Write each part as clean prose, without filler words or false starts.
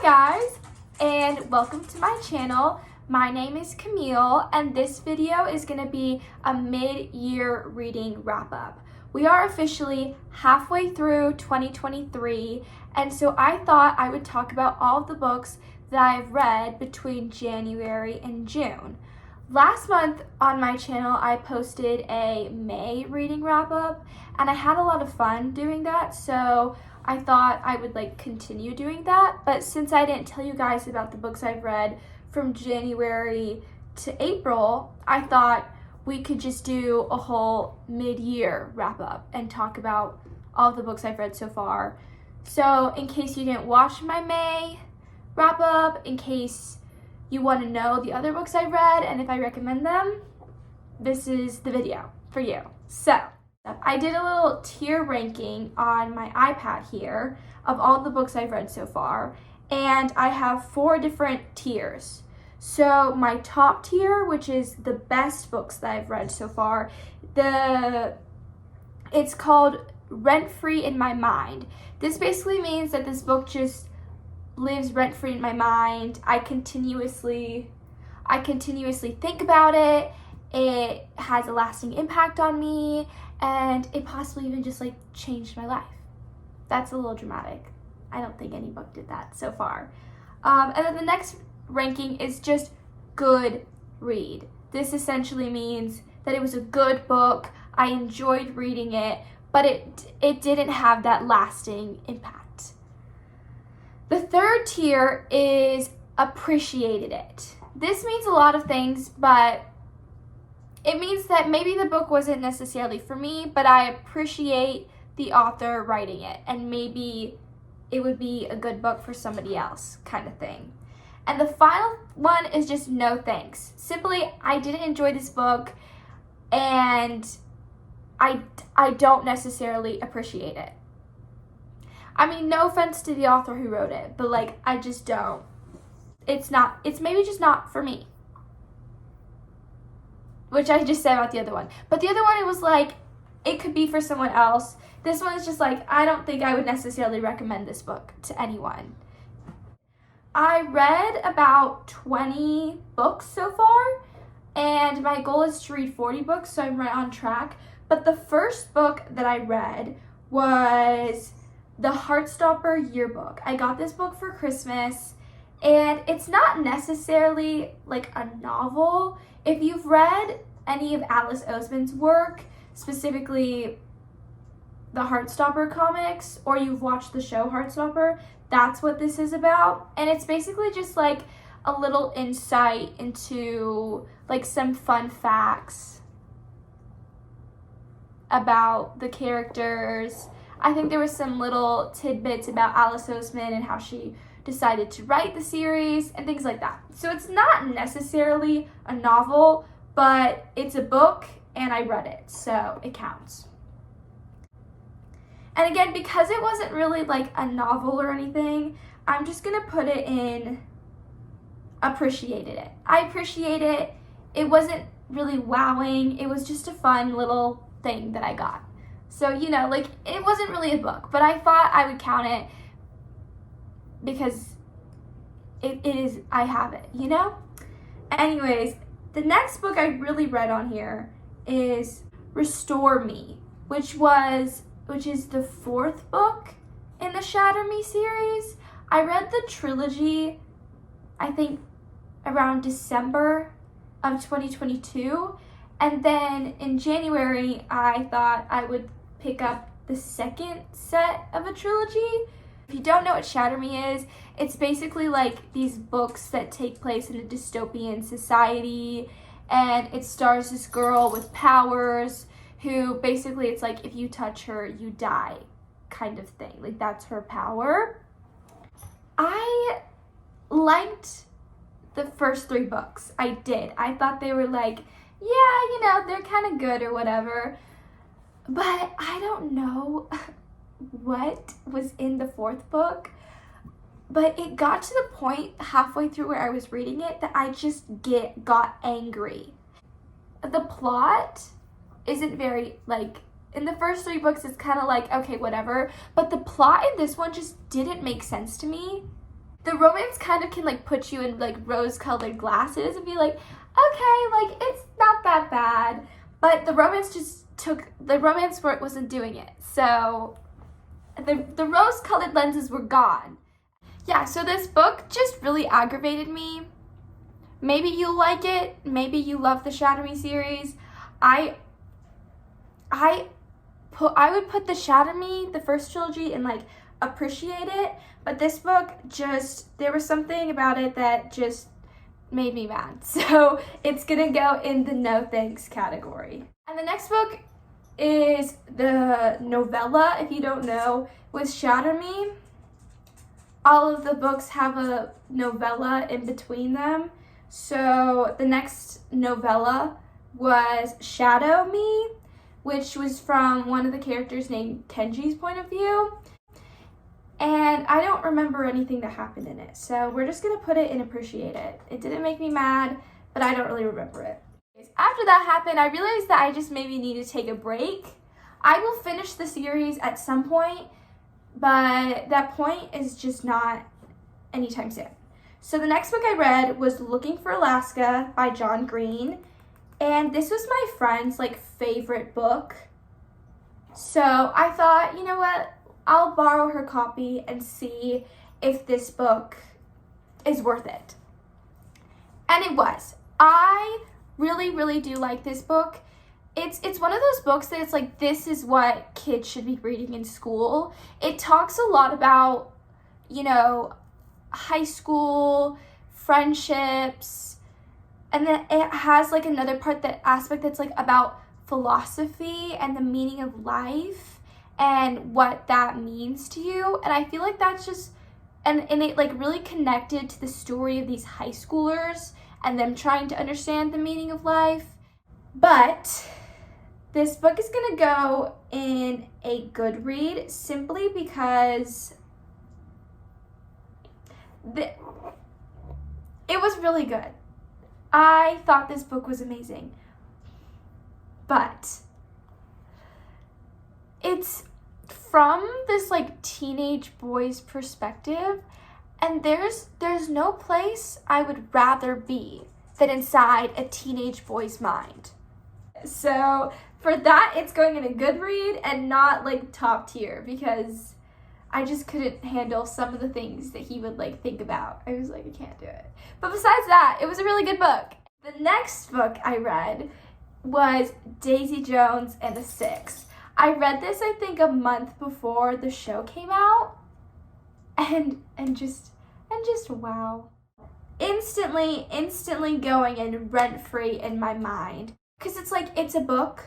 guys, and welcome to my channel. My name is Camille, and this video is going to be a mid-year reading wrap-up. We are officially halfway through 2023, and so I thought I would talk about all of the books that I've read between January and June. Last month on my channel, I posted a May reading wrap-up, and I had a lot of fun doing that, so I thought I would continue doing that. But since I didn't tell you guys about the books I've read from January to April, I thought we could just do a whole mid-year wrap-up and talk about all the books I've read so far. So in case you didn't watch my May wrap-up, in case you want to know the other books I've read and if I recommend them, this is the video for you. So I did a little tier ranking on my iPad here of all the books I've read so far, and I have 4 different tiers. So my top tier, which is the best books that I've read so far, it's called Rent-Free in My Mind. This basically means that this book just lives rent-free in my mind. I continuously think about it. It has a lasting impact on me, and it possibly even just changed my life. That's a little dramatic. I don't think any book did that so far. And then the next ranking is just good read. This essentially means that it was a good book. I enjoyed reading it, but it didn't have that lasting impact. The third tier is appreciated it. This means a lot of things, but it means that maybe the book wasn't necessarily for me, but I appreciate the author writing it, and maybe it would be a good book for somebody else, kind of thing. And the final one is just no thanks. Simply, I didn't enjoy this book, and I don't necessarily appreciate it. I mean, no offense to the author who wrote it, but I just don't. It's maybe just not for me. Which I just said about the other one. But the other one, it was it could be for someone else. This one is just I don't think I would necessarily recommend this book to anyone. I read about 20 books so far, and my goal is to read 40 books, so I'm right on track. But the first book that I read was the Heartstopper Yearbook. I got this book for Christmas, and it's not necessarily a novel. If you've read any of Alice Oseman's work, specifically the Heartstopper comics, or you've watched the show Heartstopper, that's what this is about. And it's basically just a little insight into some fun facts about the characters. I think there was some little tidbits about Alice Oseman and how she decided to write the series and things like that. So it's not necessarily a novel, but it's a book and I read it, so it counts. And again, because it wasn't really a novel or anything, I'm just gonna put it in appreciated it. I appreciate it. It wasn't really wowing. It was just a fun little thing that I got. So, it wasn't really a book, but I thought I would count it because it is, I have it, Anyways, the next book I really read on here is Restore Me, which is the 4th book in the Shatter Me series. I read the trilogy, I think, around December of 2022, and then in January, I thought I would pick up the second set of a trilogy. If you don't know what Shatter Me is, it's basically these books that take place in a dystopian society, and it stars this girl with powers who basically it's if you touch her, you die kind of thing. That's her power. I liked the first 3 books. I did. I thought they were yeah, they're kind of good or whatever. But I don't know what was in the 4th book, but it got to the point halfway through where I was reading it that I just got angry. The plot isn't very, in the first 3 books it's kind of okay, whatever, but the plot in this one just didn't make sense to me. The romance kind of can like put you in like rose-colored glasses and be like, okay, like it's not that bad. But the romance wasn't doing it. So the rose-colored lenses were gone. Yeah, so this book just really aggravated me. Maybe you like it. Maybe you love the Shatter Me series. I would put the Shatter Me, the first trilogy, and like appreciate it. But this book there was something about it that just made me mad. So it's gonna go in the no thanks category. And the next book is the novella, if you don't know, with Shatter Me. All of the books have a novella in between them. So the next novella was Shadow Me, which was from one of the characters named Kenji's point of view. And I don't remember anything that happened in it. So we're just gonna put it and appreciate it. It didn't make me mad, but I don't really remember it. After that happened, I realized that I just maybe need to take a break. I will finish the series at some point, but that point is just not anytime soon. So the next book I read was Looking for Alaska by John Green. And this was my friend's like favorite book. So I thought, you know what? I'll borrow her copy and see if this book is worth it. And it was. I really, really do like this book. It's one of those books that it's like, this is what kids should be reading in school. It talks a lot about, you know, high school, friendships, and then it has like another aspect that's like about philosophy and the meaning of life and what that means to you. And I feel like that's just, and it like really connected to the story of these high schoolers and them trying to understand the meaning of life. But this book is gonna go in a good read simply because it was really good. I thought this book was amazing. But it's from this like teenage boy's perspective, and there's no place I would rather be than inside a teenage boy's mind. So for that, it's going in a good read and not like top tier, because I just couldn't handle some of the things that he would like think about. I was like, I can't do it. But besides that, it was a really good book. The next book I read was Daisy Jones and the Six. I read this, I think, a month before the show came out, and just wow. Instantly going in rent-free in my mind. Because it's like, it's a book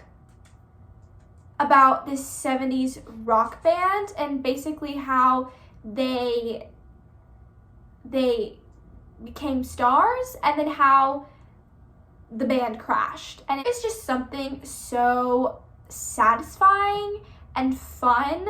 about this 70s rock band and basically how they became stars and then how the band crashed. And it's just something so satisfying and fun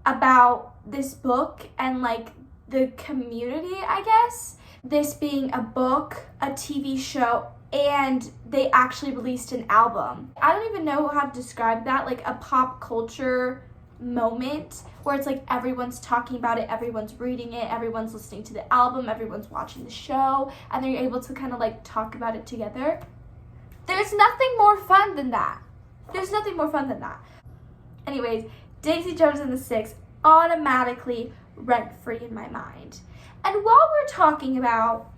about this book and like the community, I guess. This being a book, a TV show, and they actually released an album. I don't even know how to describe that, like a pop culture moment where it's like everyone's talking about it, everyone's reading it, everyone's listening to the album, everyone's watching the show, and they're able to kind of like talk about it together. There's nothing more fun than that. There's nothing more fun than that. Anyways, Daisy Jones and the Six automatically rent-free in my mind. And while we're talking about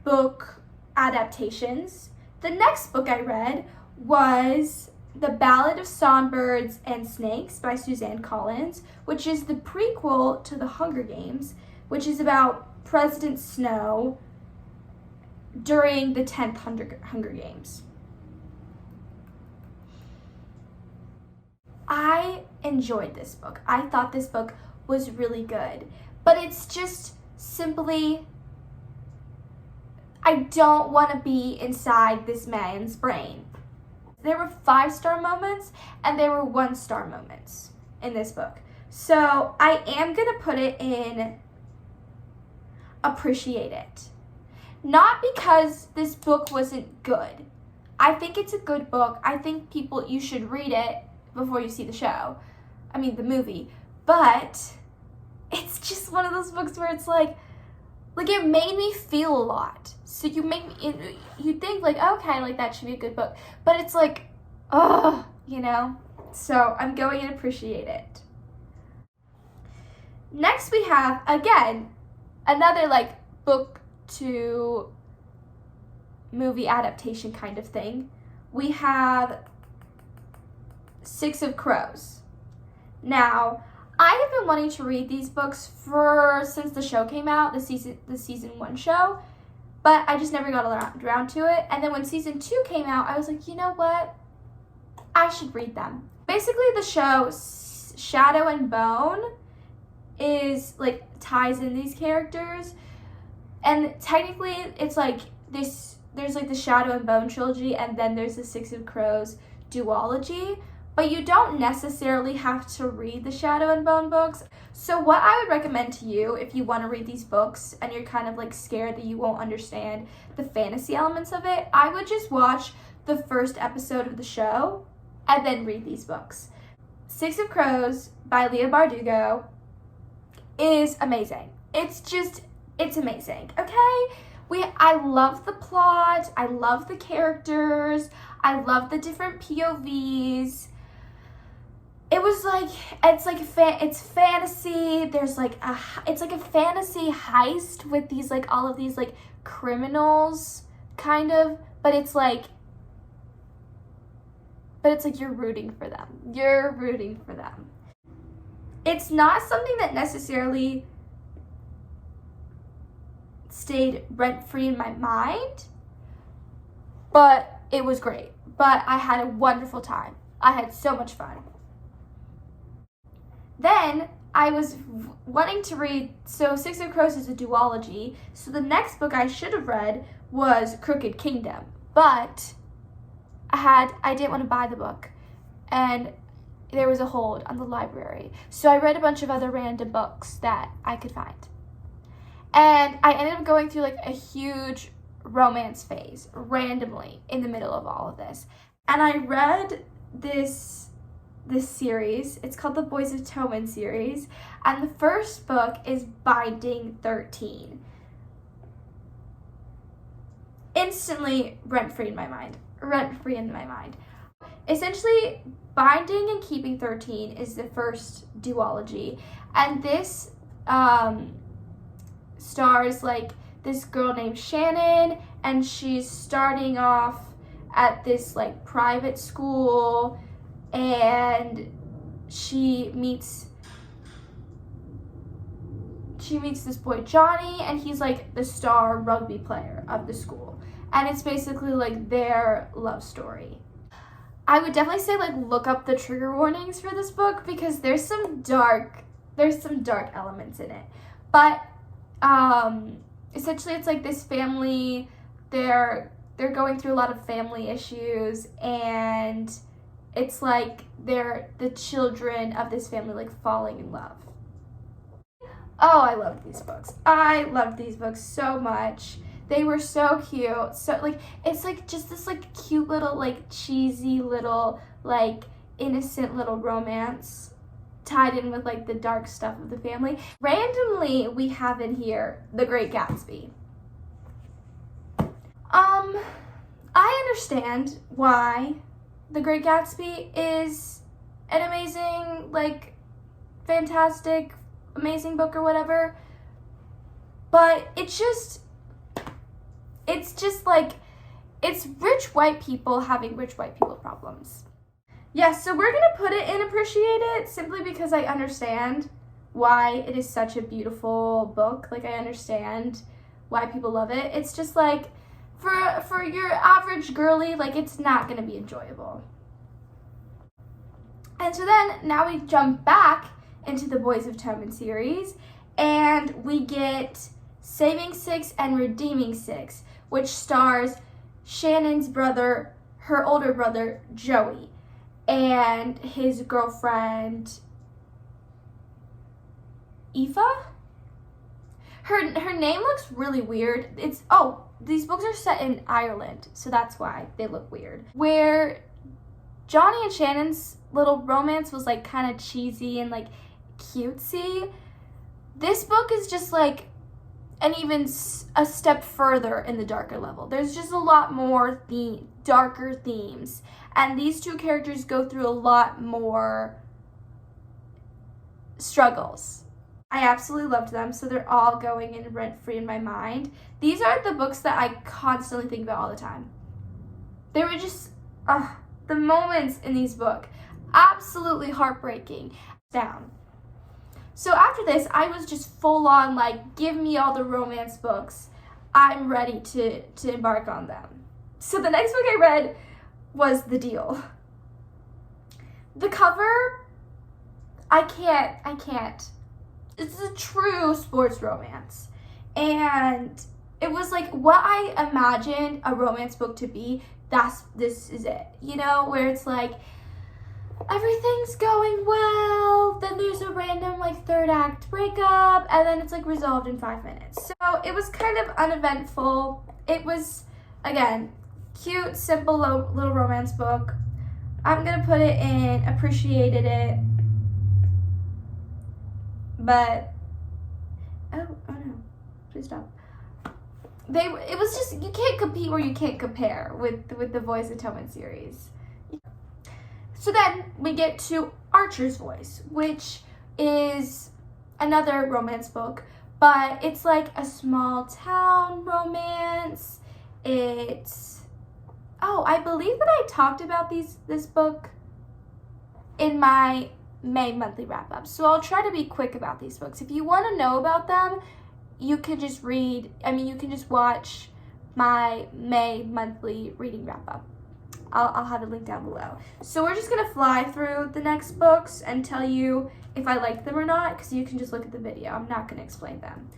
book adaptations, the next book I read was The Ballad of Songbirds and Snakes by Suzanne Collins, which is the prequel to The Hunger Games, which is about President Snow during the 10th Hunger Games. I enjoyed this book. I thought this book was really good, but it's just simply, I don't want to be inside this man's brain. There were 5-star moments and there were 1-star moments in this book. So I am going to put it in appreciate it. Not because this book wasn't good. I think it's a good book. I think you should read it before you see the movie. But it's just one of those books where it's like it made me feel a lot. So you think like, okay, like that should be a good book, but it's like, you know. So I'm going to appreciate it. Next we have, again, another like book to movie adaptation kind of thing. We have Six of Crows. Now, I have been wanting to read these books since the show came out, the season 1 show, but I just never got around to it. And then when season 2 came out, I was like, you know what? I should read them. Basically, the show Shadow and Bone is like ties in these characters, and technically it's like this. There's like the Shadow and Bone trilogy, and then there's the Six of Crows duology. But you don't necessarily have to read the Shadow and Bone books. So what I would recommend to you, if you want to read these books and you're kind of like scared that you won't understand the fantasy elements of it, I would just watch the first episode of the show and then read these books. Six of Crows by Leigh Bardugo is amazing. It's amazing, okay? I love the plot, I love the characters, I love the different POVs. It was like, it's fantasy. There's like it's like a fantasy heist with these like all of these like criminals kind of, but it's like you're rooting for them. You're rooting for them. It's not something that necessarily stayed rent-free in my mind, but it was great. But I had a wonderful time. I had so much fun. Then I was wanting to read, so Six of Crows is a duology, so the next book I should have read was Crooked Kingdom, but I didn't want to buy the book, and there was a hold on the library, so I read a bunch of other random books that I could find, and I ended up going through like a huge romance phase randomly in the middle of all of this, and I read this series. It's called the Boys of Tommen series, and the first book is Binding 13. Instantly rent-free in my mind. Essentially, Binding and Keeping 13 is the first duology, and this stars like this girl named Shannon, and she's starting off at this like private school, and she meets this boy Johnny, and he's like the star rugby player of the school, and it's basically like their love story. I would definitely say like look up the trigger warnings for this book, because there's some dark elements in it, but essentially it's like this family, they're going through a lot of family issues, and it's like they're the children of this family like falling in love. Oh, I loved these books. I loved these books so much. They were so cute. So like it's like just this like cute little like cheesy little like innocent little romance tied in with like the dark stuff of the family. Randomly, we have in here The Great Gatsby. I understand why The Great Gatsby is an amazing, like, fantastic, amazing book or whatever, but it's just like, it's rich white people having rich white people problems. Yeah, so we're gonna put it in Appreciate It simply because I understand why it is such a beautiful book. Like, I understand why people love it. It's just like, for your average girly, like, it's not gonna be enjoyable. And so then, now we jump back into the Boys of Tommen series, and we get Saving Six and Redeeming Six, which stars Shannon's brother, her older brother, Joey, and his girlfriend, Aoife? Her name looks really weird. These books are set in Ireland, so that's why they look weird. Where Johnny and Shannon's little romance was like kind of cheesy and like cutesy, This book is just like a step further in the darker level. There's just a lot more darker themes, and these two characters go through a lot more struggles. I absolutely loved them, so they're all going in rent-free in my mind. These are the books that I constantly think about all the time. They were just, the moments in these books, absolutely heartbreaking. Down. So after this, I was just full on like, give me all the romance books. I'm ready to embark on them. So the next book I read was The Deal. The cover, I can't. It's a true sports romance. And it was like what I imagined a romance book to be. This is it. You know, where it's like everything's going well, then there's a random like third act breakup, and then it's like resolved in 5 minutes. So it was kind of uneventful. It was, again, cute, simple little romance book. I'm gonna put it in appreciated it. But oh no, please stop. It was just, you can't compete where you can't compare with the Voice of Tommen series. So then we get to Archer's Voice, which is another romance book, but it's like a small town romance. I believe that I talked about this book in my May monthly wrap up. So I'll try to be quick about these books. If you want to know about them, you can just watch my May monthly reading wrap up. I'll have a link down below. So we're just gonna fly through the next books and tell you if I like them or not, because you can just look at the video. I'm not gonna explain them.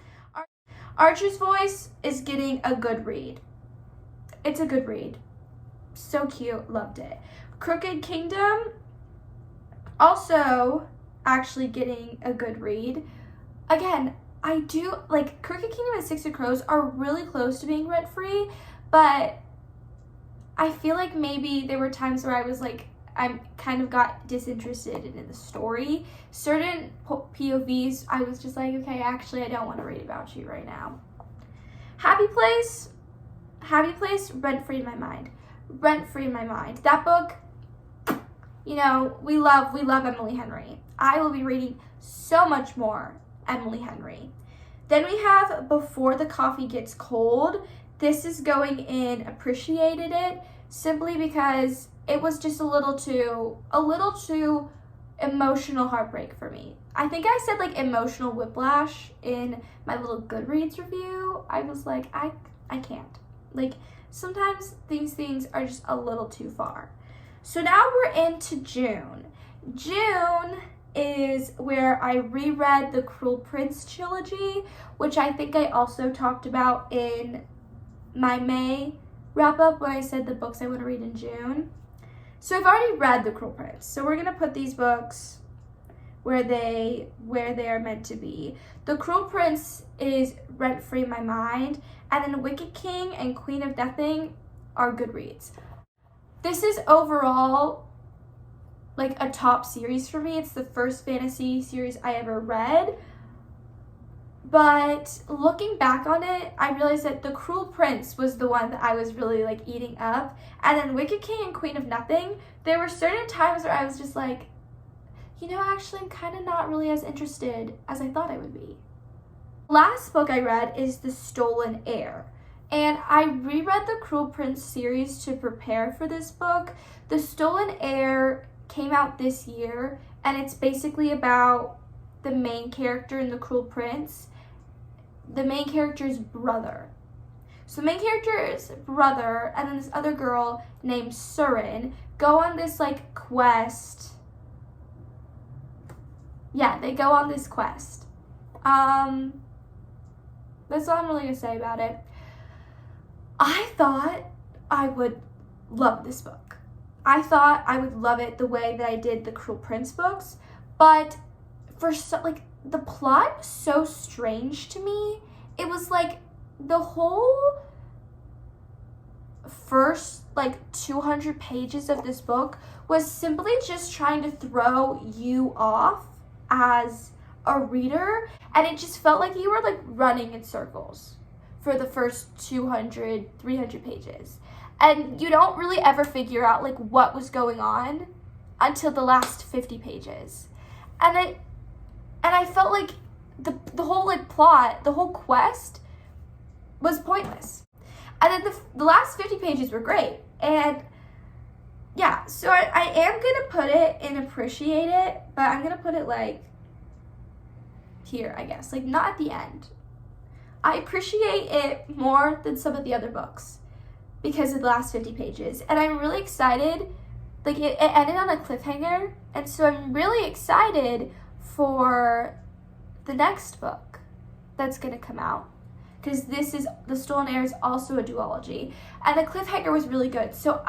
Archer's Voice is getting a good read. It's a good read. So cute, loved it. Crooked Kingdom, also actually getting a good read. Again, I do like Crooked Kingdom and Six of Crows are really close to being rent-free, but I feel like maybe there were times where I was like, I kind of got disinterested in the story. Certain POVs, I was just like, okay, actually, I don't want to read about you right now. Happy Place, rent-free in my mind. Rent-free in my mind. That book, you know, we love Emily Henry. I will be reading so much more Emily Henry. Then we have Before the Coffee Gets Cold. This is going in appreciated it, simply because it was just a little too emotional heartbreak for me. I think I said like emotional whiplash in my little Goodreads review. I was like, I can't. Like, sometimes these things are just a little too far. So now we're into June. June is where I reread the Cruel Prince trilogy, which I think I also talked about in my May wrap-up when I said the books I want to read in June. So I've already read The Cruel Prince, so we're going to put these books where they are meant to be. The Cruel Prince is rent-free in my mind, and then Wicked King and Queen of Nothing are good reads. This is overall like a top series for me. It's the first fantasy series I ever read. But looking back on it, I realized that The Cruel Prince was the one that I was really like eating up. And then Wicked King and Queen of Nothing, there were certain times where I was just like, you know, actually I'm kind of not really as interested as I thought I would be. Last book I read is The Stolen Heir. And I reread the Cruel Prince series to prepare for this book. The Stolen Heir came out this year, and it's basically about the main character in The Cruel Prince. The main character's brother. So the main character's brother and then this other girl named Surin go on this like quest. Yeah, they go on this quest. That's all I'm really gonna say about it. I thought I would love this book. I thought I would love it the way that I did the Cruel Prince books, but the plot was so strange to me. It was like the whole first 200 pages of this book was simply just trying to throw you off as a reader, and it just felt like you were like running in circles for the first 200, 300 pages. And you don't really ever figure out like what was going on until the last 50 pages. And I felt like the whole like plot, the whole quest was pointless. And then the last 50 pages were great. And yeah, so I am gonna put it in appreciate it, but I'm gonna put it like here, I guess, like not at the end. I appreciate it more than some of the other books because of the last 50 pages. And I'm really excited, like it ended on a cliffhanger, and so I'm really excited for the next book that's gonna come out. Because The Stolen Heir is also a duology. And the cliffhanger was really good. So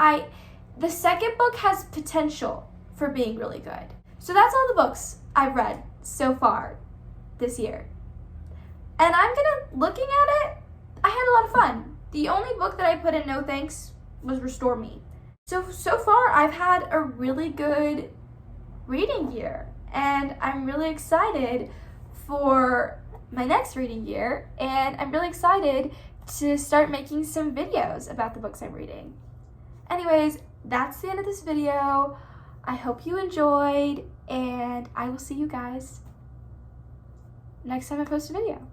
the second book has potential for being really good. So that's all the books I've read so far this year. And looking at it, I had a lot of fun. The only book that I put in no thanks was Restore Me. So far I've had a really good reading year. And I'm really excited for my next reading year, and I'm really excited to start making some videos about the books I'm reading. Anyways, that's the end of this video. I hope you enjoyed, and I will see you guys next time I post a video.